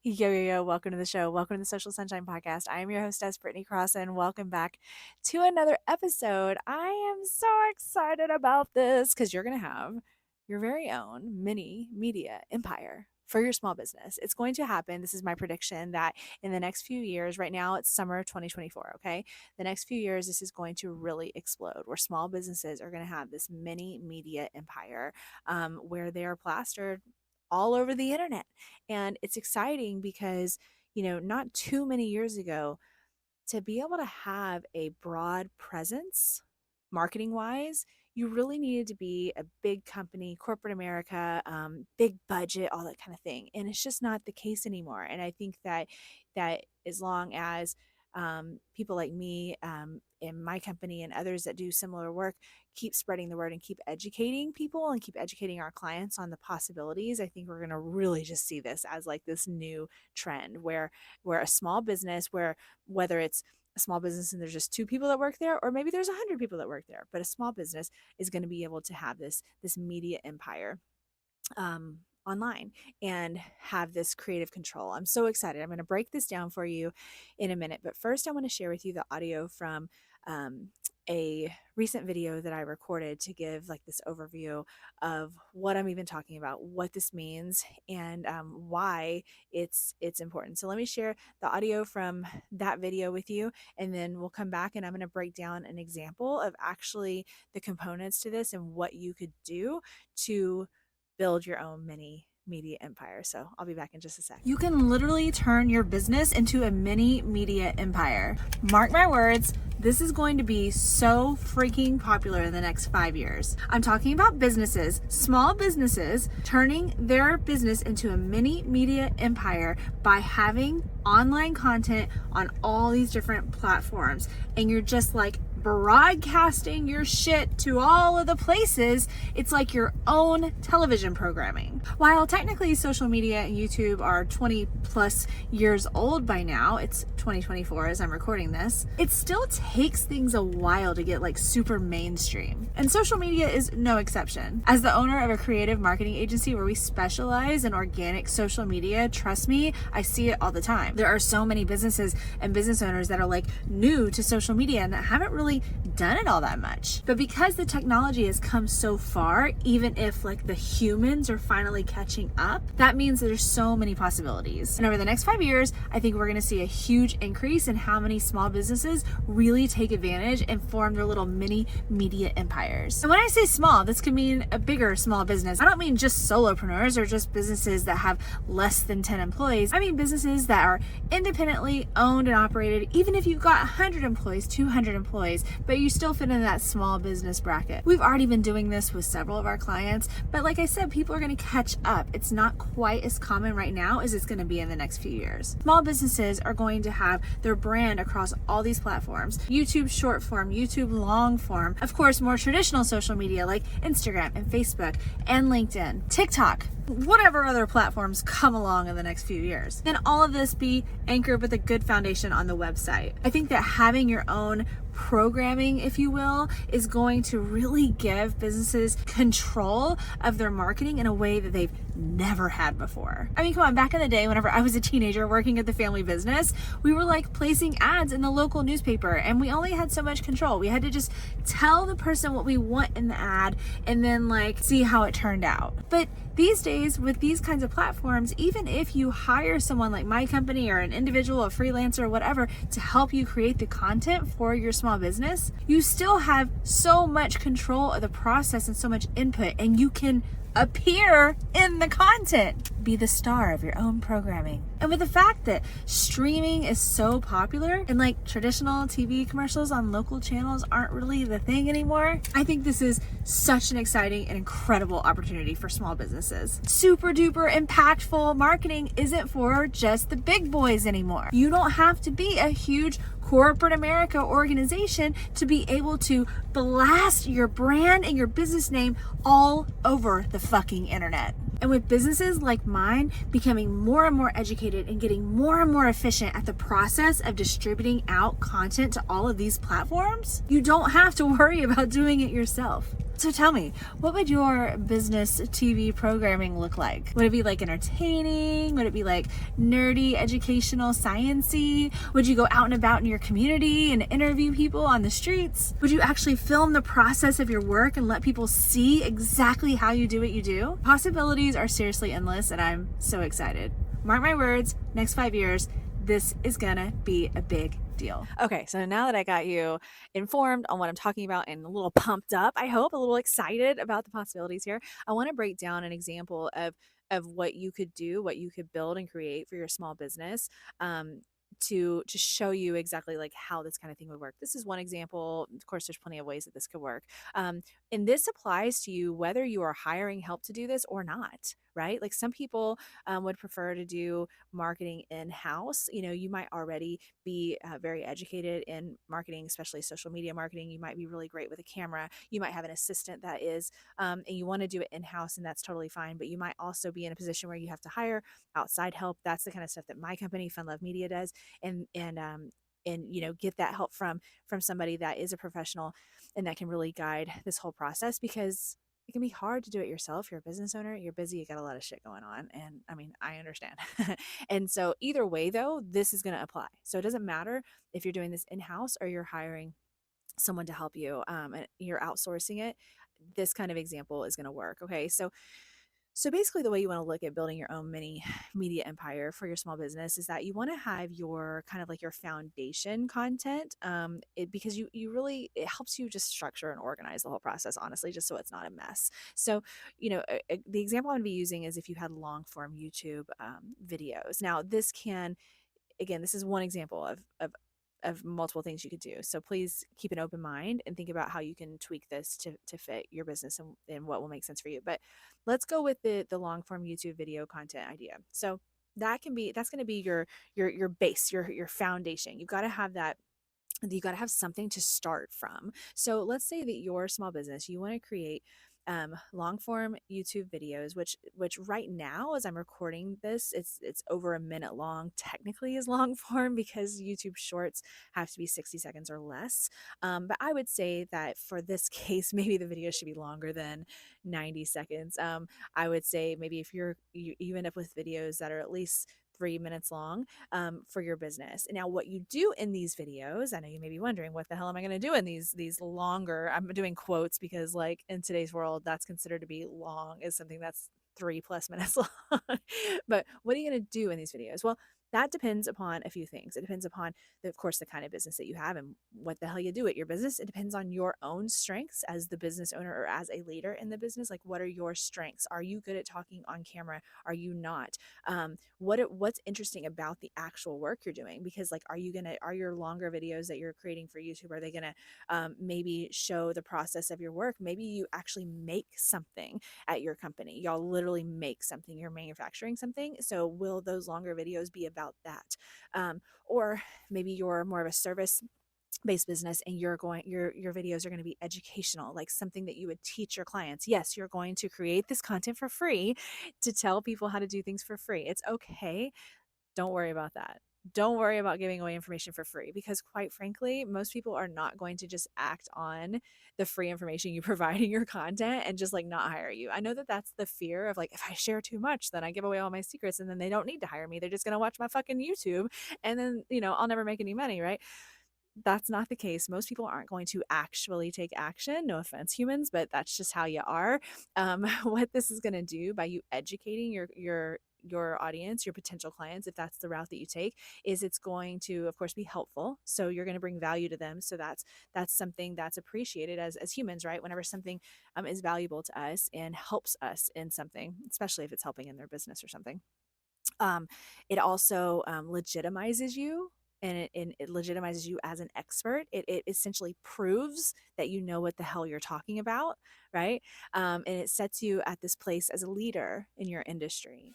Yo, welcome to the show. Welcome to the Social Sunshine Podcast. I am your hostess, Brittany Crossan. Welcome back to another episode. I am so excited about this because you're going to have your very own mini media empire for your small business. It's going to happen. This is my prediction that in the next few years, right now it's summer of 2024, okay? The next few years, this is going to really explode where small businesses are going to have this mini media empire where they are plastered all over the internet. And it's exciting because, not too many years ago, to be able to have a broad presence marketing wise, you really needed to be a big company, corporate America, big budget, all that kind of thing. And it's just not the case anymore. And I think that as long as people like me in my company and others that do similar work keep spreading the word and keep educating people and keep educating our clients on the possibilities, I think we're going to really just see this as like this new trend where a small business, whether it's a small business and there's just 2 people that work there, or maybe there's 100 people that work there, but a small business is going to be able to have this media empire online and have this creative control. I'm so excited. I'm going to break this down for you in a minute, but first I want to share with you the audio from a recent video that I recorded to give like this overview of what I'm even talking about, what this means, and why it's important. So let me share the audio from that video with you, and then we'll come back and I'm going to break down an example of actually the components to this and what you could do to build your own mini media empire. So I'll be back in just a sec. You can literally turn your business into a mini media empire. Mark my words, this is going to be so freaking popular in the next 5 years. I'm talking about businesses, small businesses, turning their business into a mini media empire by having online content on all these different platforms. And you're just like broadcasting your shit to all of the places. It's like your own television programming. While technically social media and YouTube are 20 plus years old by now, it's 2024 as I'm recording this, it still takes things a while to get like super mainstream. And social media is no exception. As the owner of a creative marketing agency where we specialize in organic social media, trust me, I see it all the time. There are so many businesses and business owners that are like new to social media and that haven't really done it all that much. But because the technology has come so far, even if like the humans are finally catching up, that means that there's so many possibilities. And over the next 5 years, I think we're going to see a huge increase in how many small businesses really take advantage and form their little mini media empires. And when I say small, this could mean a bigger small business. I don't mean just solopreneurs or just businesses that have less than 10 employees. I mean businesses that are independently owned and operated, even if you've got 100 employees, 200 employees, but you still fit in that small business bracket. We've already been doing this with several of our clients, but like I said, people are going to catch up. It's not quite as common right now as it's going to be in the next few years. Small businesses are going to have their brand across all these platforms: YouTube short form, YouTube long form, of course, more traditional social media like Instagram and Facebook and LinkedIn, TikTok, whatever other platforms come along in the next few years. Then all of this be anchored with a good foundation on the website. I think that having your own programming, if you will, is going to really give businesses control of their marketing in a way that they've never had before. I mean, come on, back in the day, whenever I was a teenager working at the family business, we were like placing ads in the local newspaper and we only had so much control. We had to just tell the person what we want in the ad and then like see how it turned out. But these days, with these kinds of platforms, even if you hire someone like my company or an individual, a freelancer, or whatever, to help you create the content for your small business, you still have so much control of the process and so much input, and you can appear in the content, be the star of your own programming. And with the fact that streaming is so popular and like traditional TV commercials on local channels aren't really the thing anymore, I think this is such an exciting and incredible opportunity for small businesses. Super duper impactful marketing isn't for just the big boys anymore. You don't have to be a huge corporate America organization to be able to blast your brand and your business name all over the fucking internet. And with businesses like mine becoming more and more educated and getting more and more efficient at the process of distributing out content to all of these platforms, you don't have to worry about doing it yourself. So tell me, what would your business TV programming look like? Would it be like entertaining? Would it be like nerdy, educational, science-y? Would you go out and about in your community and interview people on the streets? Would you actually film the process of your work and let people see exactly how you do what you do? Possibilities are seriously endless, and I'm so excited. Mark my words, next 5 years, this is gonna be a big deal. Okay, so now that I got you informed on what I'm talking about and a little pumped up, I hope, a little excited about the possibilities here, I want to break down an example of what you could do, what you could build and create for your small business. To show you exactly like how this kind of thing would work. This is one example. Of course, there's plenty of ways that this could work. And this applies to you whether you are hiring help to do this or not, right? Like some people would prefer to do marketing in-house. You might already be very educated in marketing, especially social media marketing. You might be really great with a camera. You might have an assistant that is, and you want to do it in-house, and that's totally fine. But you might also be in a position where you have to hire outside help. That's the kind of stuff that my company, Fun Love Media, does, and get that help from somebody that is a professional and that can really guide this whole process, because it can be hard to do it yourself. You're a business owner, you're busy, you got a lot of shit going on. And I mean, I understand. And so either way though, this is going to apply. So it doesn't matter if you're doing this in-house or you're hiring someone to help you, and you're outsourcing it. This kind of example is going to work. Okay. So basically, the way you want to look at building your own mini media empire for your small business is that you want to have your kind of like your foundation content, because you really, it helps you just structure and organize the whole process, honestly, just so it's not a mess. So, the example I'm going to be using is if you had long form YouTube videos. Now, this can, again, this is one example of multiple things you could do. So please keep an open mind and think about how you can tweak this to fit your business and what will make sense for you. But let's go with the long form YouTube video content idea. So that's going to be your base, your foundation. You've got to have that. You got to have something to start from. So let's say that your small business, you want to create long form YouTube videos, which right now, as I'm recording this, it's over a minute long. Technically, is long form because YouTube Shorts have to be 60 seconds or less. But I would say that for this case, maybe the video should be longer than 90 seconds. I would say maybe if you end up with videos that are at least 3 minutes long, for your business. Now, what you do in these videos, I know you may be wondering, what the hell am I going to do in these longer? I'm doing quotes because, like, in today's world, that's considered to be long, is something that's 3+ minutes long. But what are you going to do in these videos? Well, that depends upon a few things. It depends upon, of course, the kind of business that you have and what the hell you do at your business. It depends on your own strengths as the business owner or as a leader in the business. Like, what are your strengths? Are you good at talking on camera? Are you not? What's interesting about the actual work you're doing? Because, like, are your longer videos that you're creating for YouTube, are they gonna maybe show the process of your work? Maybe you actually make something at your company. Y'all literally make something. You're manufacturing something. So will those longer videos be about that? Or maybe you're more of a service based business and your videos are going to be educational, like something that you would teach your clients. Yes, you're going to create this content for free to tell people how to do things for free. It's okay. Don't worry about that. Don't worry about giving away information for free, because quite frankly, most people are not going to just act on the free information you provide in your content and just like not hire you. I know that that's the fear of, like, if I share too much, then I give away all my secrets and then they don't need to hire me. They're just going to watch my fucking YouTube and then, I'll never make any money, right? That's not the case. Most people aren't going to actually take action. No offense, humans, but that's just how you are. What this is going to do by you educating your audience, your potential clients, if that's the route that you take, is it's going to, of course, be helpful. So you're going to bring value to them. So that's something that's appreciated as humans, right? Whenever something is valuable to us and helps us in something, especially if it's helping in their business or something. It also legitimizes you, and it legitimizes you as an expert. It essentially proves that you know what the hell you're talking about, right? And it sets you at this place as a leader in your industry.